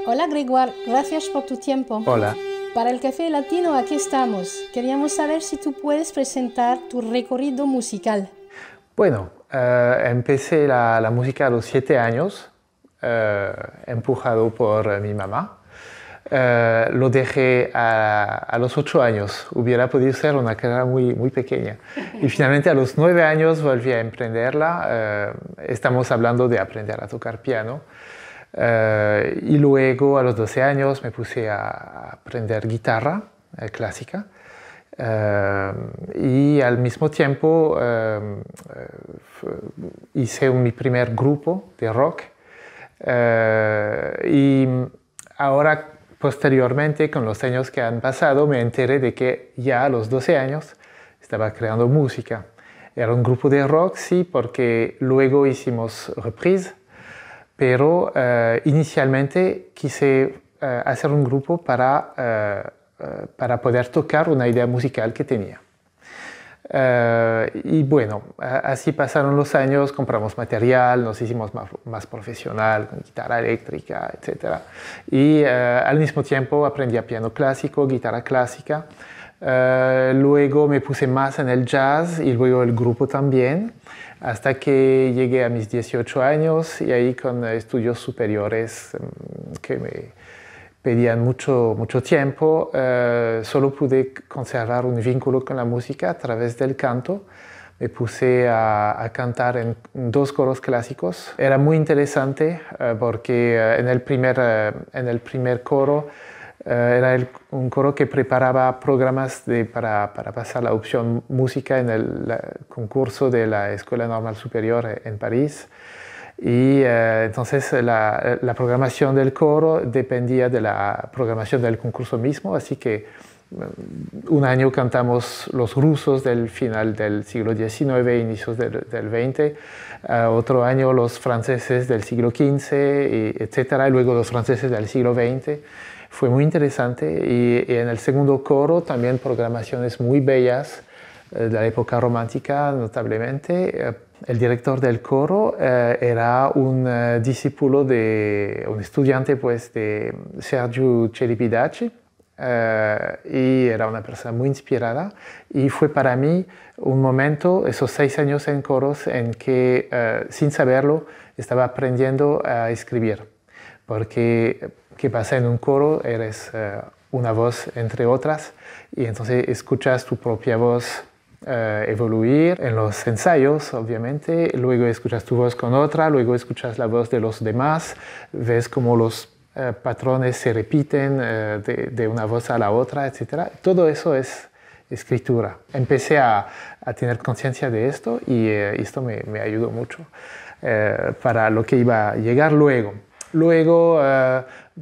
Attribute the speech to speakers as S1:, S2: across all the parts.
S1: Hola Gregoire, gracias por tu tiempo.
S2: Hola.
S1: Para el Café Latino aquí estamos. Queríamos saber si tú puedes presentar tu recorrido musical.
S2: Bueno, empecé la música a los 7 años, empujado por mi mamá. Lo dejé a los 8 años. Hubiera podido ser una carrera muy pequeña. Y finalmente a los 9 años volví a emprenderla. Estamos hablando de aprender a tocar piano. Y luego a los 12 años me puse a aprender guitarra clásica. Y al mismo tiempo hice mi primer grupo de rock. Y ahora, posteriormente, con los años que han pasado, me enteré de que ya a los 12 años estaba creando música. Era un grupo de rock, sí, porque luego hicimos reprise, pero inicialmente quise hacer un grupo para poder tocar una idea musical que tenía. Y bueno, así pasaron los años, compramos material, nos hicimos más profesional, con guitarra eléctrica, etc. Y al mismo tiempo aprendí piano clásico, guitarra clásica. Luego me puse más en el jazz y luego el grupo también, hasta que llegué a mis 18 años y ahí con estudios superiores que me pedían mucho tiempo, solo pude conservar un vínculo con la música a través del canto. Me puse a cantar en 2 coros clásicos. Era muy interesante porque en el primer coro era un coro que preparaba programas para pasar la opción música en el concurso de la Escuela Normal Superior en París. Y entonces la programación del coro dependía de la programación del concurso mismo, así que un año cantamos los rusos del final del siglo XIX, inicios del XX, otro año los franceses del siglo XV, etc., y luego los franceses del siglo XX. Fue muy interesante y en el segundo coro también programaciones muy bellas de la época romántica, notablemente. El director del coro era un discípulo un estudiante pues, de Sergiu Celibidache, y era una persona muy inspirada. Y fue para mí un momento, esos 6 años en coros, en que sin saberlo estaba aprendiendo a escribir. Porque, ¿qué pasa en un coro? Eres una voz entre otras y entonces escuchas tu propia voz evoluir en los ensayos, obviamente, luego escuchas tu voz con otra, luego escuchas la voz de los demás, ves cómo los patrones se repiten de una voz a la otra, etc. Todo eso es escritura. Empecé a tener conciencia de esto y esto me ayudó mucho para lo que iba a llegar luego. Luego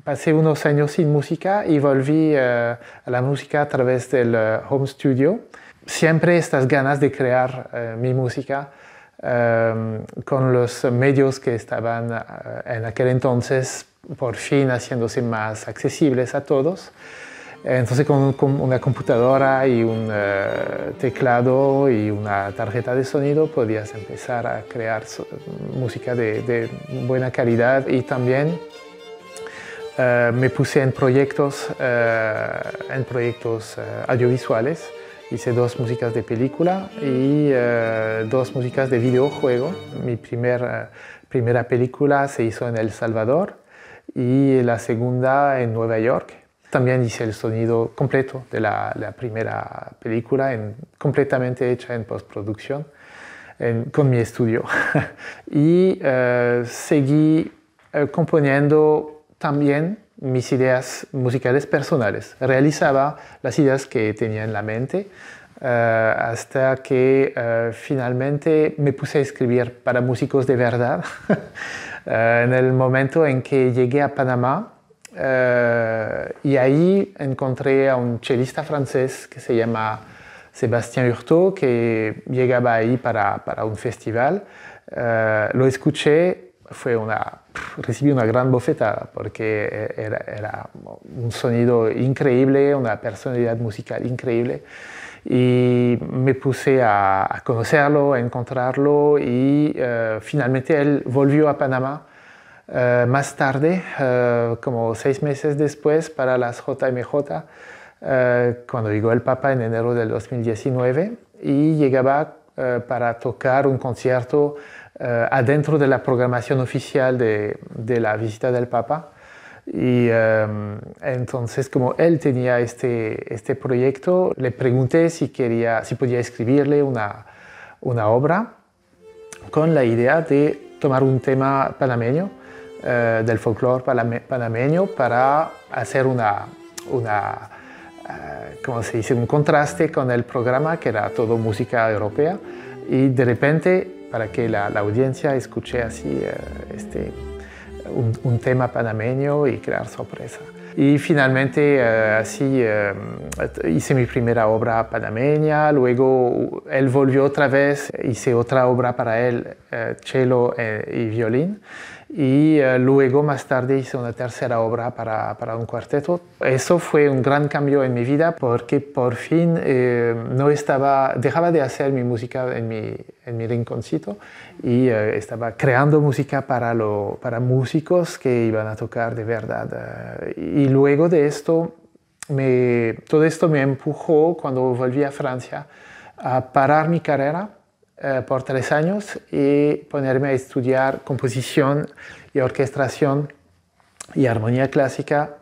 S2: pasé unos años sin música y volví a la música a través del home studio. Siempre estas ganas de crear mi música con los medios que estaban en aquel entonces por fin haciéndose más accesibles a todos. Entonces con una computadora y un teclado y una tarjeta de sonido podías empezar a crear música de buena calidad y también me puse en proyectos audiovisuales. Hice 2 músicas de película y 2 músicas de videojuego. Mi primera película se hizo en El Salvador y la segunda en Nueva York. También hice el sonido completo de la primera película, completamente hecha en postproducción, con mi estudio. Y seguí componiendo también mis ideas musicales personales. Realizaba las ideas que tenía en la mente hasta que finalmente me puse a escribir para músicos de verdad. En el momento en que llegué a Panamá, y ahí encontré a un chelista francés que se llama Sébastien Hurtaud, que llegaba ahí para un festival. Lo escuché, recibí una gran bofetada porque era un sonido increíble, una personalidad musical increíble. Y me puse a conocerlo, a encontrarlo y finalmente él volvió a Panamá Más tarde, como 6 meses después, para las JMJ, cuando llegó el Papa en enero del 2019 y llegaba para tocar un concierto adentro de la programación oficial de la visita del Papa. Y entonces, como él tenía este proyecto, le pregunté si podía escribirle una obra con la idea de tomar un tema panameño, del folclore panameño, para hacer ¿cómo se dice? Un contraste con el programa, que era todo música europea, y de repente, para que la audiencia escuche así un tema panameño y crear sorpresa. Y finalmente así hice mi primera obra panameña, luego él volvió otra vez, hice otra obra para él, cello y violín, y luego más tarde hice una tercera obra para un cuarteto. Eso fue un gran cambio en mi vida porque por fin dejaba de hacer mi música en mi rinconcito y estaba creando música para músicos que iban a tocar de verdad. Y luego de esto, todo esto me empujó cuando volví a Francia a parar mi carrera por 3 años y ponerme a estudiar composición y orquestación y armonía clásica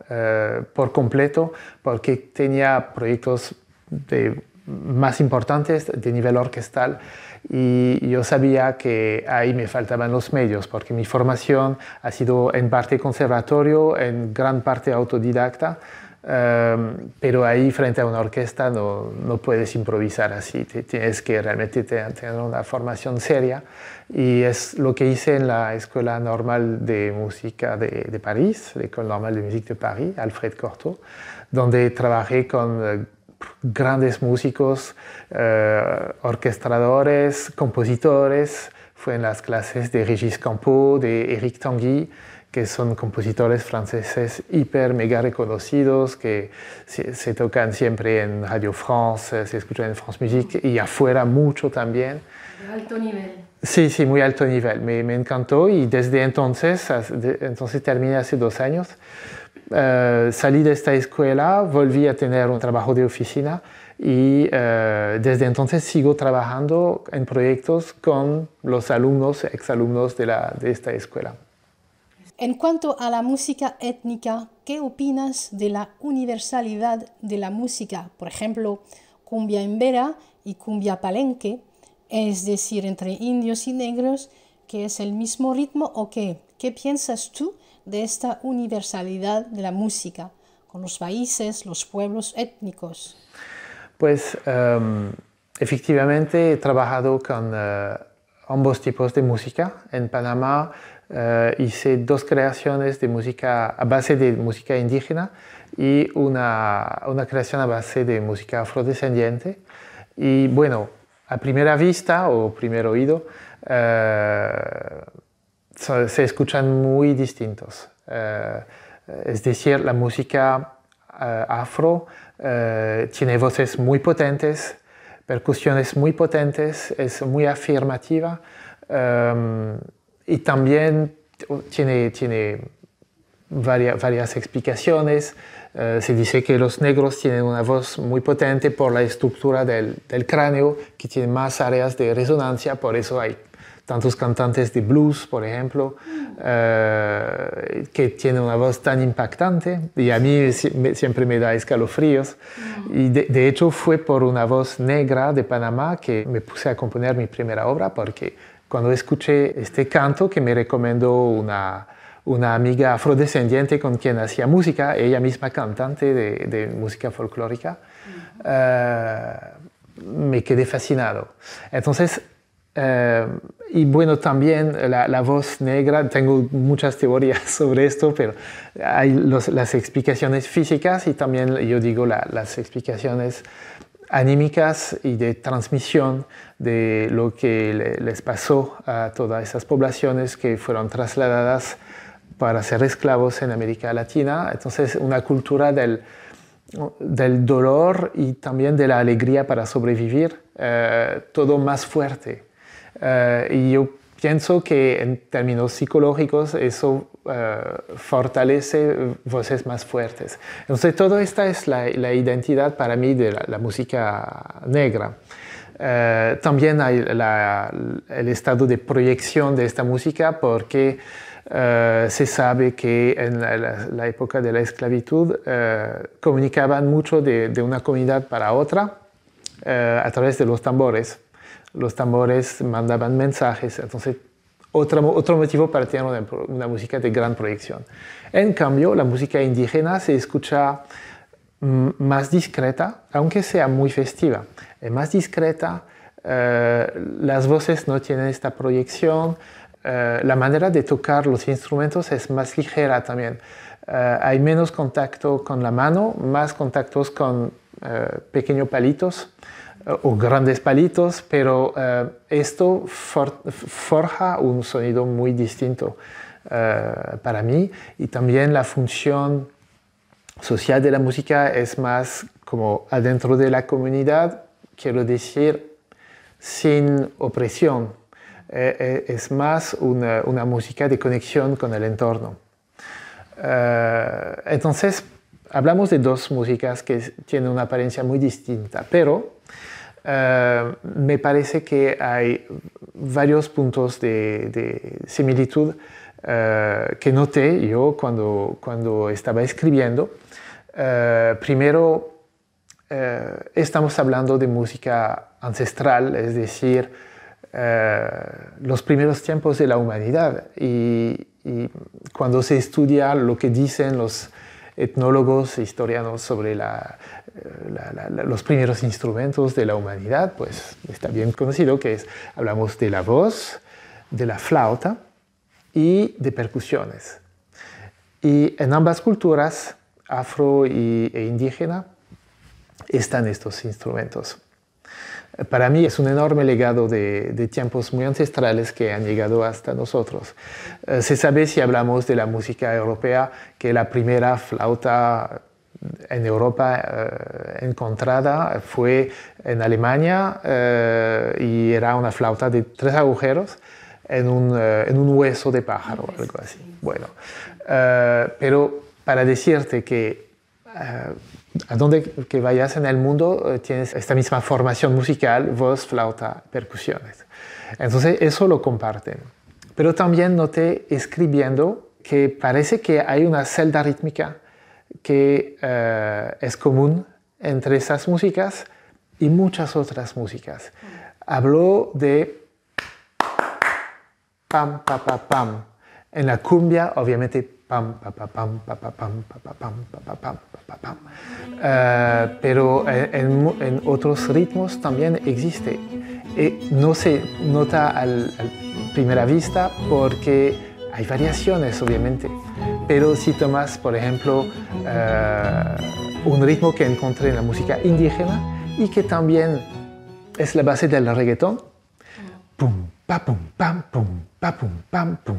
S2: por completo, porque tenía proyectos más importantes de nivel orquestal y yo sabía que ahí me faltaban los medios, porque mi formación ha sido en parte conservatorio, en gran parte autodidacta, pero ahí frente a una orquesta no puedes improvisar así, tienes que realmente tener una formación seria, y es lo que hice en la Escuela Normal de Música de París, l'École Normale de Musique de Paris, Alfred Cortot, donde trabajé con grandes músicos, orquestadores, compositores. Fue en las clases de Régis Campo, de Éric Tanguy, que son compositores franceses hiper, mega reconocidos, que se tocan siempre en Radio France, se escuchan en France Musique y afuera mucho también.
S1: De alto nivel.
S2: Sí, muy alto nivel. Me encantó y desde entonces terminé hace 2 años. Salí de esta escuela, volví a tener un trabajo de oficina y desde entonces sigo trabajando en proyectos con los alumnos, exalumnos de esta escuela.
S1: En cuanto a la música étnica, ¿qué opinas de la universalidad de la música? Por ejemplo, cumbia embera y cumbia palenque, es decir, entre indios y negros, ¿que es el mismo ritmo o qué? ¿Qué piensas tú de esta universalidad de la música con los países, los pueblos étnicos?
S2: Pues efectivamente he trabajado con ambos tipos de música. En Panamá hice 2 creaciones de música a base de música indígena y una creación a base de música afrodescendiente. Y bueno, a primera vista o primer oído se escuchan muy distintos. Es decir, la música afro tiene voces muy potentes, percusiones muy potentes, es muy afirmativa y también tiene varias explicaciones. Se dice que los negros tienen una voz muy potente por la estructura del cráneo, que tiene más áreas de resonancia, por eso hay tantos cantantes de blues, por ejemplo, que tienen una voz tan impactante, y a mí siempre me da escalofríos. Y de hecho fue por una voz negra de Panamá que me puse a componer mi primera obra, porque cuando escuché este canto que me recomendó una amiga afrodescendiente con quien hacía música, ella misma cantante de música folclórica, me quedé fascinado. Entonces, y bueno, también la voz negra, tengo muchas teorías sobre esto, pero hay las explicaciones físicas y también, yo digo, las explicaciones anímicas y de transmisión de lo que les pasó a todas esas poblaciones que fueron trasladadas para ser esclavos en América Latina. Entonces, una cultura del dolor y también de la alegría para sobrevivir, todo más fuerte. Y yo pienso que en términos psicológicos eso fortalece voces más fuertes. Entonces, toda esta es la identidad para mí de la música negra. También hay el estado de proyección de esta música porque se sabe que en la época de la esclavitud comunicaban mucho de una comunidad para otra a través de los tambores. Los tambores mandaban mensajes, entonces otro motivo para tener una música de gran proyección. En cambio, la música indígena se escucha más discreta, aunque sea muy festiva. Es más discreta, las voces no tienen esta proyección, la manera de tocar los instrumentos es más ligera también. Hay menos contacto con la mano, más contactos con pequeños palitos o grandes palitos, pero esto forja un sonido muy distinto para mí, y también la función social de la música es más como adentro de la comunidad, quiero decir, sin opresión. Es más una música de conexión con el entorno. Entonces, hablamos de dos músicas que tienen una apariencia muy distinta, pero me parece que hay varios puntos de similitud que noté yo cuando estaba escribiendo. Primero, estamos hablando de música ancestral, es decir, los primeros tiempos de la humanidad, y cuando se estudia lo que dicen los etnólogos historianos sobre los primeros instrumentos de la humanidad, pues está bien conocido que hablamos de la voz, de la flauta y de percusiones. Y en ambas culturas, afro e indígena, están estos instrumentos. Para mí es un enorme legado de tiempos muy ancestrales que han llegado hasta nosotros. Se sabe, si hablamos de la música europea, que la primera flauta en Europa encontrada fue en Alemania y era una flauta de 3 agujeros en un hueso de pájaro, algo así. Bueno, pero para decirte que a donde que vayas en el mundo tienes esta misma formación musical, voz, flauta, percusiones. Entonces eso lo comparten. Pero también noté escribiendo que parece que hay una celda rítmica que es común entre esas músicas y muchas otras músicas. Habló de pam, pa, pa, pam. En la cumbia, obviamente, pam, pa, pa, pam, pa, pa, pam, pa, pa, pam, pa, pa, pam, pa, pa, pam. Pero en otros ritmos también existe. No se nota a primera vista porque hay variaciones, obviamente. Pero si tomas, por ejemplo, un ritmo que encontré en la música indígena y que también es la base del reggaetón, pum, pa, pum, pam, pum, pa, pum, pam, pum.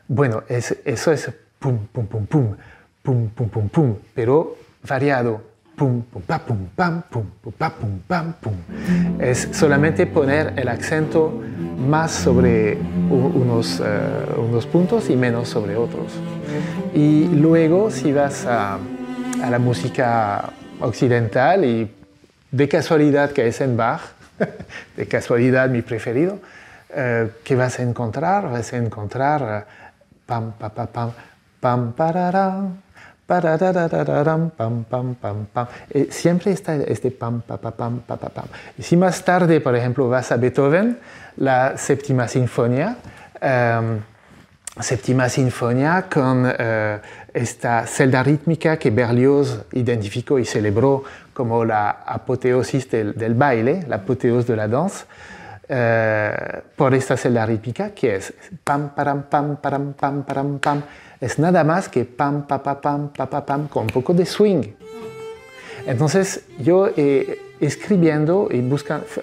S2: Bueno, eso es pum, pum, pum, pum, pum, pum, pum, pum, pero variado. Pum, pum, pa, pum, pam, pum, pum, pa, pum, pam, pum. Es solamente poner el acento más sobre unos puntos y menos sobre otros. Y luego, si vas a la música occidental, y de casualidad que es en Bach, de casualidad mi preferido, ¿qué vas a encontrar? Vas a encontrar pam, pa, pa, pam, pam, pararán, parararararam, pam, pam, pam, pam. Siempre está este pam, pa, pa, pam, pa, pa, pam. Y si más tarde, por ejemplo, vas a Beethoven, la séptima sinfonía con esta celda rítmica que Berlioz identificó y celebró como la apoteosis del baile, la apoteosis de la danza, por esta celda rítmica que es pam, param, pam, param, pam, param, pam. Es nada más que pam, pa, pa, pam, pa, pa, pam, con un poco de swing. Entonces, yo escribiendo y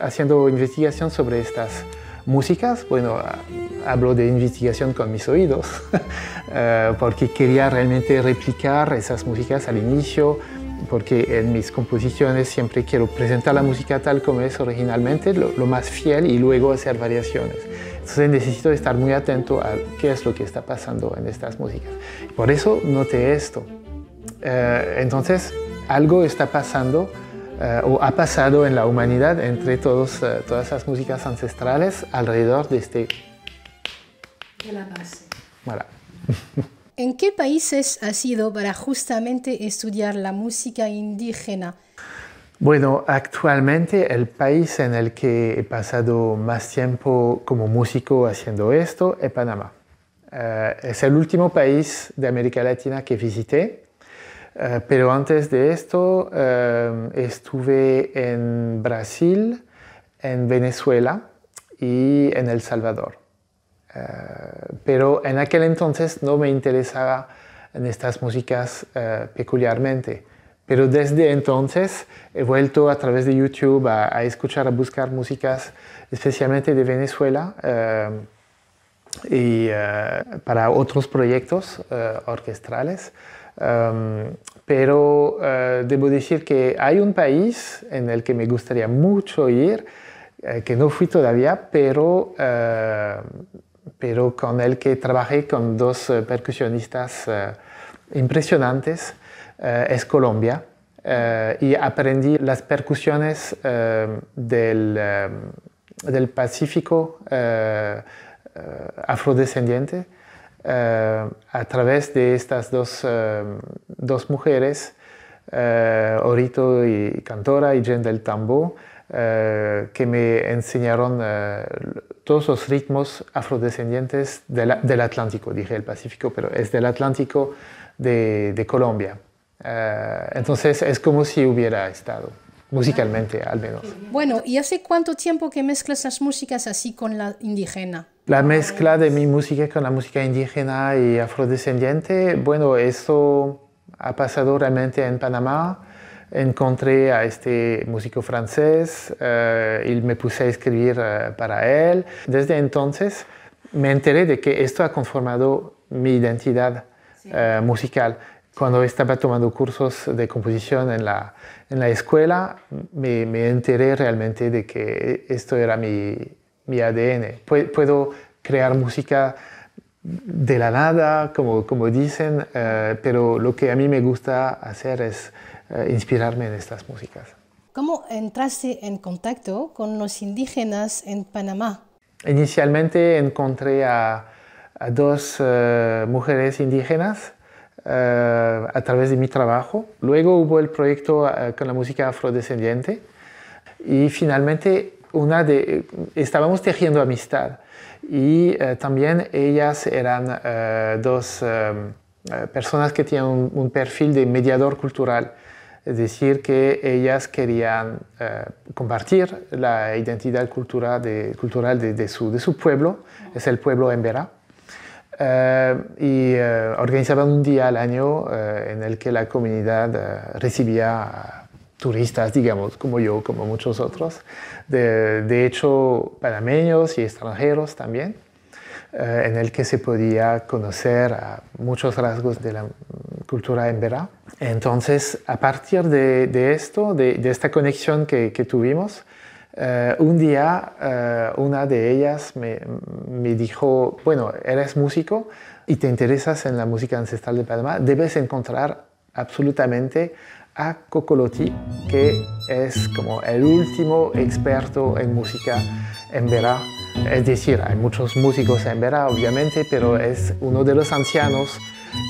S2: haciendo investigación sobre estas músicas, bueno, hablo de investigación con mis oídos, porque quería realmente replicar esas músicas al inicio, porque en mis composiciones siempre quiero presentar la música tal como es originalmente, lo más fiel, y luego hacer variaciones. Entonces necesito estar muy atento a qué es lo que está pasando en estas músicas. Por eso noté esto. Entonces, algo está pasando o ha pasado en la humanidad entre todas esas músicas ancestrales alrededor de este...
S1: De la base.
S2: Voilà.
S1: ¿En qué países has ido para justamente estudiar la música indígena?
S2: Bueno, actualmente el país en el que he pasado más tiempo como músico haciendo esto es Panamá. Es el último país de América Latina que visité, pero antes de esto estuve en Brasil, en Venezuela y en El Salvador. Pero en aquel entonces no me interesaba en estas músicas peculiarmente. Pero desde entonces he vuelto a través de YouTube a escuchar, a buscar músicas, especialmente de Venezuela, y para otros proyectos orquestales. Pero debo decir que hay un país en el que me gustaría mucho ir, que no fui todavía, pero con el que trabajé con dos percusionistas impresionantes, es Colombia, y aprendí las percusiones del Pacífico afrodescendiente a través de estas dos mujeres, Orito y Cantora y Jen del Tambo, que me enseñaron todos los ritmos afrodescendientes del Atlántico, dije el Pacífico, pero es del Atlántico de Colombia. Entonces es como si hubiera estado, musicalmente al menos.
S1: Bueno, ¿y hace cuánto tiempo que mezclas las músicas así con la indígena?
S2: La mezcla de mi música con la música indígena y afrodescendiente, bueno, eso ha pasado realmente en Panamá. Encontré a este músico francés y me puse a escribir para él. Desde entonces me enteré de que esto ha conformado mi identidad musical. Cuando estaba tomando cursos de composición en la escuela, me enteré realmente de que esto era mi ADN. Puedo crear música de la nada, como dicen, pero lo que a mí me gusta hacer es inspirarme en estas músicas.
S1: ¿Cómo entraste en contacto con los indígenas en Panamá?
S2: Inicialmente encontré a dos mujeres indígenas a través de mi trabajo. Luego hubo el proyecto con la música afrodescendiente y finalmente estábamos tejiendo amistad y también ellas eran dos personas que tienen un perfil de mediador cultural. Es decir, que ellas querían compartir la identidad cultural de su pueblo, es el pueblo Emberá, y organizaban un día al año en el que la comunidad recibía a turistas, digamos, como yo, como muchos otros, de hecho panameños y extranjeros también, en el que se podía conocer a muchos rasgos de la cultura emberá. Entonces, a partir de esto, de esta conexión que tuvimos, un día una de ellas me dijo, bueno, eres músico y te interesas en la música ancestral de Panamá, debes encontrar absolutamente a Cocoloti, que es como el último experto en música emberá. Es decir, hay muchos músicos emberá, obviamente, pero es uno de los ancianos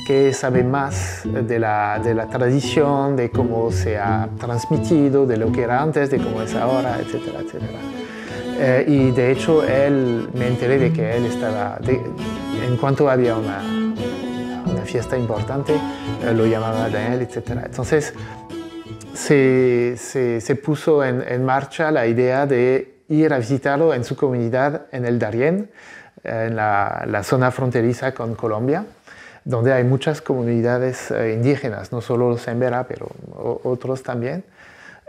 S2: que sabe más de la tradición, de cómo se ha transmitido, de lo que era antes, de cómo es ahora, etcétera, etcétera. Y de hecho, me enteré de que él estaba, en cuanto había una fiesta importante, lo llamaba de él, etcétera. Entonces, se puso en marcha la idea de ir a visitarlo en su comunidad en el Darién, en la zona fronteriza con Colombia, donde hay muchas comunidades indígenas, no solo los emberá, pero otros también.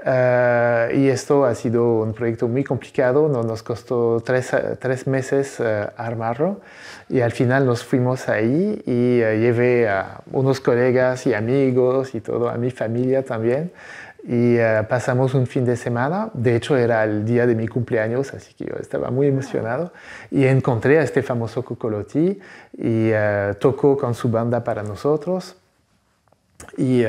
S2: Y esto ha sido un proyecto muy complicado, nos costó tres meses armarlo, y al final nos fuimos ahí y llevé a unos colegas y amigos y todo, a mi familia también. y pasamos un fin de semana. De hecho, era el día de mi cumpleaños, así que yo estaba muy emocionado. Y encontré a este famoso Cocolotti y tocó con su banda para nosotros. Y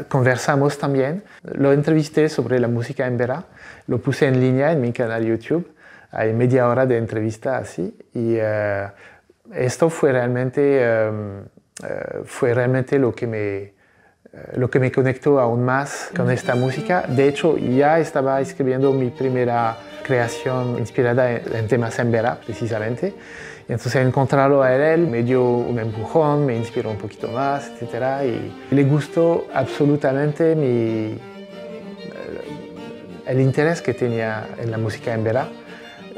S2: conversamos también. Lo entrevisté sobre la música emberá. Lo puse en línea en mi canal YouTube. Hay media hora de entrevista así. Y esto fue realmente lo que me conectó aún más con esta música. De hecho, ya estaba escribiendo mi primera creación inspirada en temas emberá, precisamente. Y entonces encontrarlo a él me dio un empujón, me inspiró un poquito más, etc. Y le gustó absolutamente el interés que tenía en la música emberá,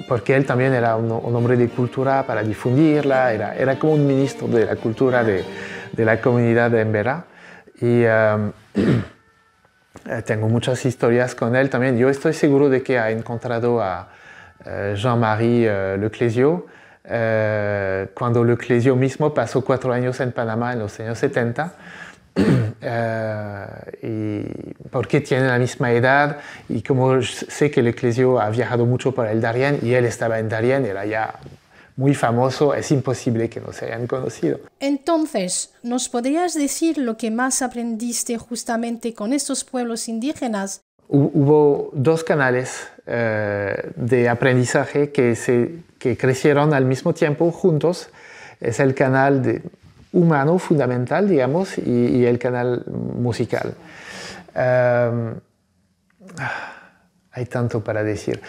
S2: porque él también era un hombre de cultura para difundirla, era como un ministro de la cultura de la comunidad de emberá. Y tengo muchas historias con él también. Yo estoy seguro de que ha encontrado a Jean-Marie Leclésio, cuando Leclésio mismo pasó 4 años en Panamá en los años 70, y porque tienen la misma edad, y como sé que Leclésio ha viajado mucho por el Darién y él estaba en Darién, era ya muy famoso, es imposible que no se hayan conocido.
S1: Entonces, ¿nos podrías decir lo que más aprendiste justamente con estos pueblos indígenas?
S2: Hubo 2 canales de aprendizaje que crecieron al mismo tiempo juntos. Es el canal humano fundamental, digamos, y el canal musical. Hay tanto para decir.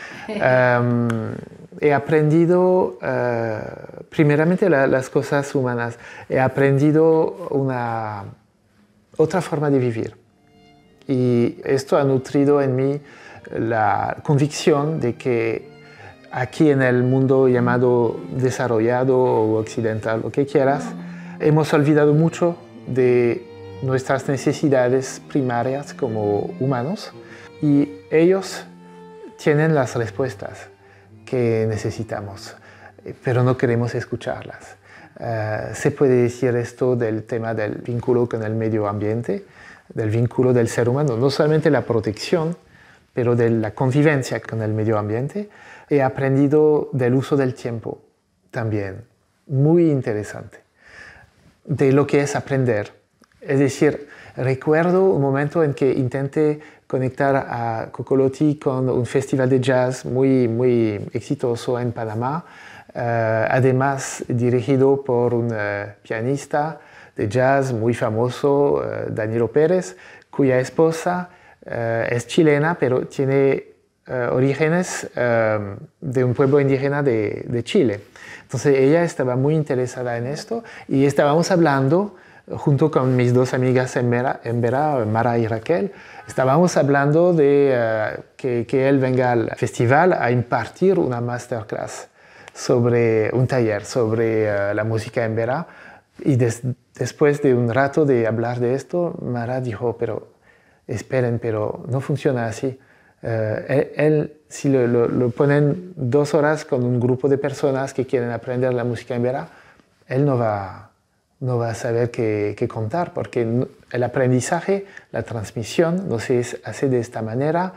S2: He aprendido, primeramente, las cosas humanas. He aprendido otra forma de vivir. Y esto ha nutrido en mí la convicción de que aquí en el mundo llamado desarrollado o occidental, lo que quieras, hemos olvidado mucho de nuestras necesidades primarias como humanos, y ellos tienen las respuestas que necesitamos, pero no queremos escucharlas. Se puede decir esto del tema del vínculo con el medio ambiente, del vínculo del ser humano, no solamente la protección, pero de la convivencia con el medio ambiente. He aprendido del uso del tiempo también, muy interesante, de lo que es aprender. Es decir, recuerdo un momento en que intenté conectar a Cocolotti con un festival de jazz muy exitoso en Panamá, además dirigido por un pianista de jazz muy famoso, Danilo Pérez, cuya esposa es chilena, pero tiene orígenes de un pueblo indígena de Chile. Entonces ella estaba muy interesada en esto y estábamos hablando, junto con mis 2 amigas en emberá, Mara y Raquel, estábamos hablando de que él venga al festival a impartir una masterclass sobre un taller sobre la música emberá. Y después de un rato de hablar de esto, Mara dijo, pero esperen, pero no funciona así. Si lo ponen 2 horas con un grupo de personas que quieren aprender la música emberá, él no va a saber qué contar, porque el aprendizaje, la transmisión, no se hace de esta manera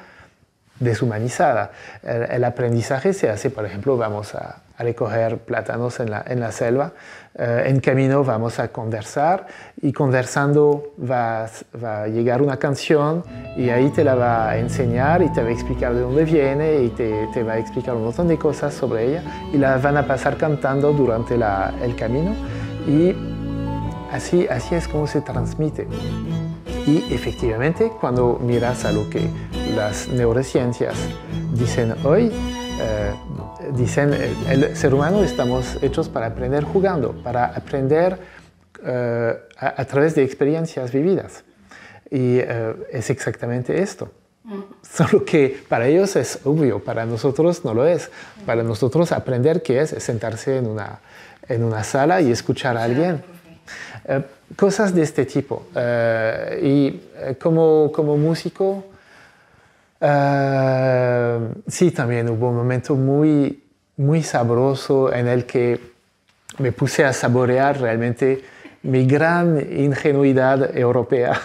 S2: deshumanizada. El aprendizaje se hace, por ejemplo, vamos a recoger plátanos en la selva, en camino vamos a conversar y conversando va a llegar una canción y ahí te la va a enseñar y te va a explicar de dónde viene y te va a explicar un montón de cosas sobre ella y la van a pasar cantando durante el camino, y así es como se transmite. Y efectivamente, cuando miras a lo que las neurociencias dicen hoy, dicen el ser humano estamos hechos para aprender jugando, para aprender a través de experiencias vividas. Y es exactamente esto. Solo que para ellos es obvio, para nosotros no lo es. Para nosotros aprender, ¿qué es? Es sentarse en una sala y escuchar a alguien. Cosas de este tipo. Y como músico, sí, también hubo un momento muy, muy sabroso en el que me puse a saborear realmente mi gran ingenuidad europea.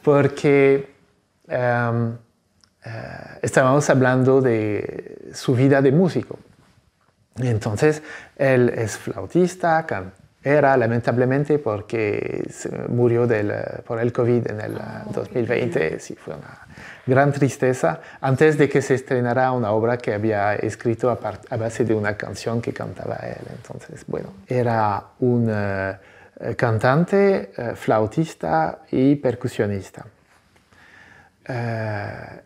S2: porque estábamos hablando de su vida de músico. Y entonces, él es flautista, era lamentablemente porque murió por el COVID en el 2020, sí, fue una gran tristeza, antes de que se estrenara una obra que había escrito a base de una canción que cantaba él. Entonces, bueno, era un cantante, flautista y percusionista.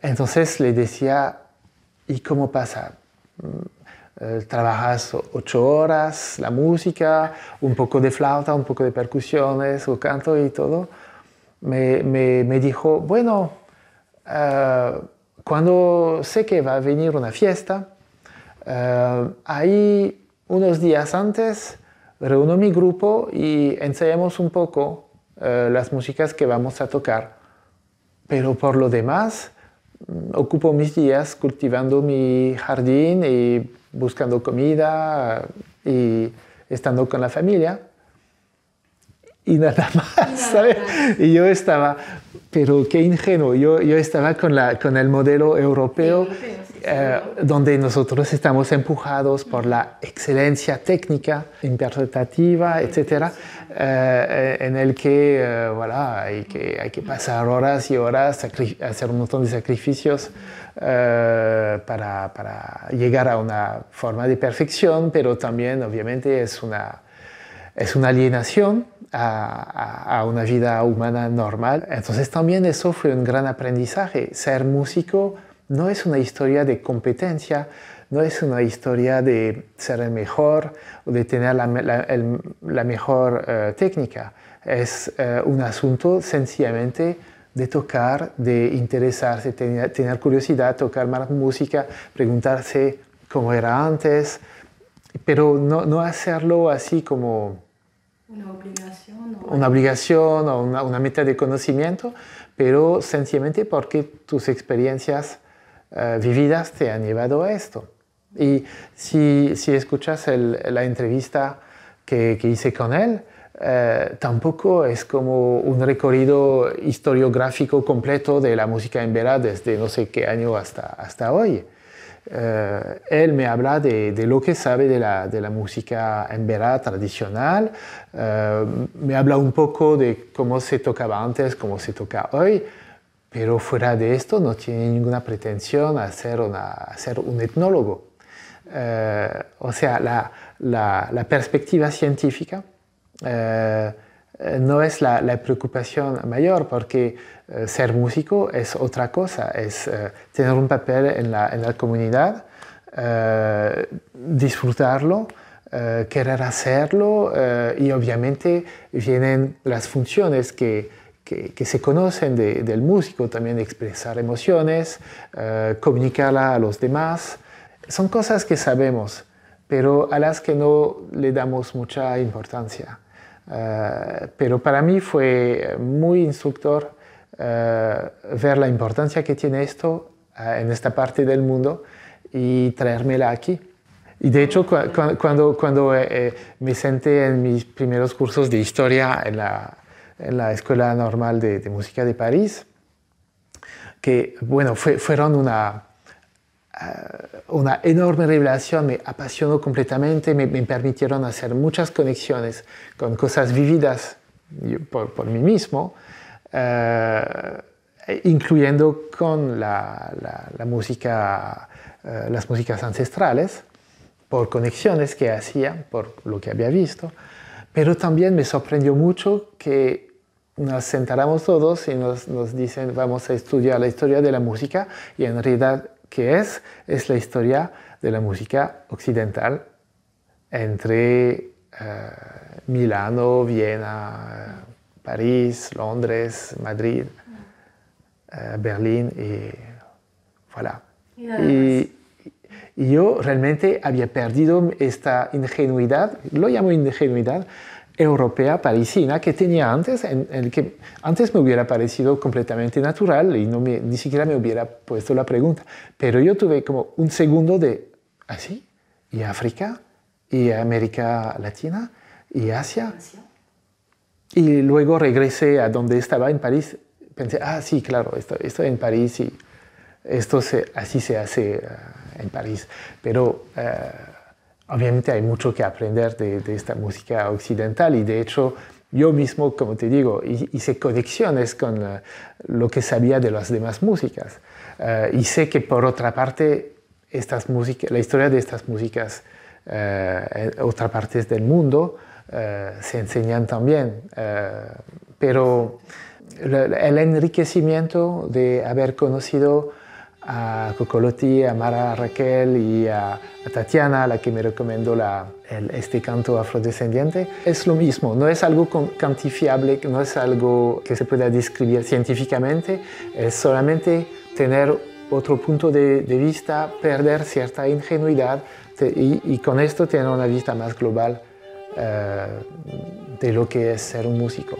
S2: Entonces le decía, ¿y cómo pasa? Trabajas 8 horas, la música, un poco de flauta, un poco de percusiones, o canto y todo. Me dijo, bueno, cuando sé que va a venir una fiesta, ahí unos días antes reúno mi grupo y ensayamos un poco las músicas que vamos a tocar. Pero por lo demás, ocupo mis días cultivando mi jardín y buscando comida y estando con la familia. Y nada más, ¿sabes? Y yo estaba, pero qué ingenuo, yo estaba con el modelo europeo, donde nosotros estamos empujados por la excelencia técnica, interpretativa, etc., en el que, voilà, hay que pasar horas y horas, hacer un montón de sacrificios para llegar a una forma de perfección, pero también, obviamente, es una alienación a una vida humana normal. Entonces también eso fue un gran aprendizaje. Ser músico no es una historia de competencia, no es una historia de ser el mejor o de tener la mejor técnica. Es un asunto sencillamente de tocar, de interesarse, tener curiosidad, tocar más música, preguntarse cómo era antes, pero no hacerlo así como una obligación o una meta de conocimiento, pero sencillamente porque tus experiencias vividas te han llevado a esto. Y si escuchas la entrevista que hice con él, tampoco es como un recorrido historiográfico completo de la música emberá desde no sé qué año hasta hoy. Él me habla de lo que sabe de la música emberá tradicional, me habla un poco de cómo se tocaba antes, cómo se toca hoy, pero fuera de esto no tiene ninguna pretensión a ser un etnólogo. O sea, la perspectiva científica no es la preocupación mayor, porque ser músico es otra cosa, es tener un papel en la comunidad, disfrutarlo, querer hacerlo, y obviamente vienen las funciones que se conocen del músico, también expresar emociones, comunicarla a los demás. Son cosas que sabemos, pero a las que no le damos mucha importancia. Pero para mí fue muy instructor ver la importancia que tiene esto en esta parte del mundo y traérmela aquí. Y de hecho, cuando me senté en mis primeros cursos de historia en la Escuela Normal de Música de París, que bueno, fueron una enorme revelación, me apasionó completamente, me permitieron hacer muchas conexiones con cosas vividas por mí mismo, incluyendo con la música, las músicas ancestrales, por conexiones que hacía, por lo que había visto, pero también me sorprendió mucho que nos sentáramos todos y nos dicen vamos a estudiar la historia de la música, y en realidad ¿qué es? Es la historia de la música occidental entre Milano, Viena, París, Londres, Madrid, Berlín y voilà. Y yo realmente había perdido esta ingenuidad, lo llamo ingenuidad, europea, parisina, que tenía antes, en el que antes me hubiera parecido completamente natural y ni siquiera me hubiera puesto la pregunta. Pero yo tuve como un segundo de, ¿así? ¿Y África? ¿Y América Latina? ¿Y Asia? Y luego regresé a donde estaba en París pensé, sí, claro, estoy en París y así se hace en París. Pero obviamente hay mucho que aprender de esta música occidental y de hecho yo mismo, como te digo, hice conexiones con lo que sabía de las demás músicas. Y sé que por otra parte, la historia de estas músicas en otras partes del mundo se enseñan también. Pero el enriquecimiento de haber conocido a Cocolotti, a Mara Raquel y a Tatiana, la que me recomendó este canto afrodescendiente, es lo mismo, no es algo cuantifiable, no es algo que se pueda describir científicamente, es solamente tener otro punto de vista, perder cierta ingenuidad y con esto tener una vista más global de lo que es ser un músico.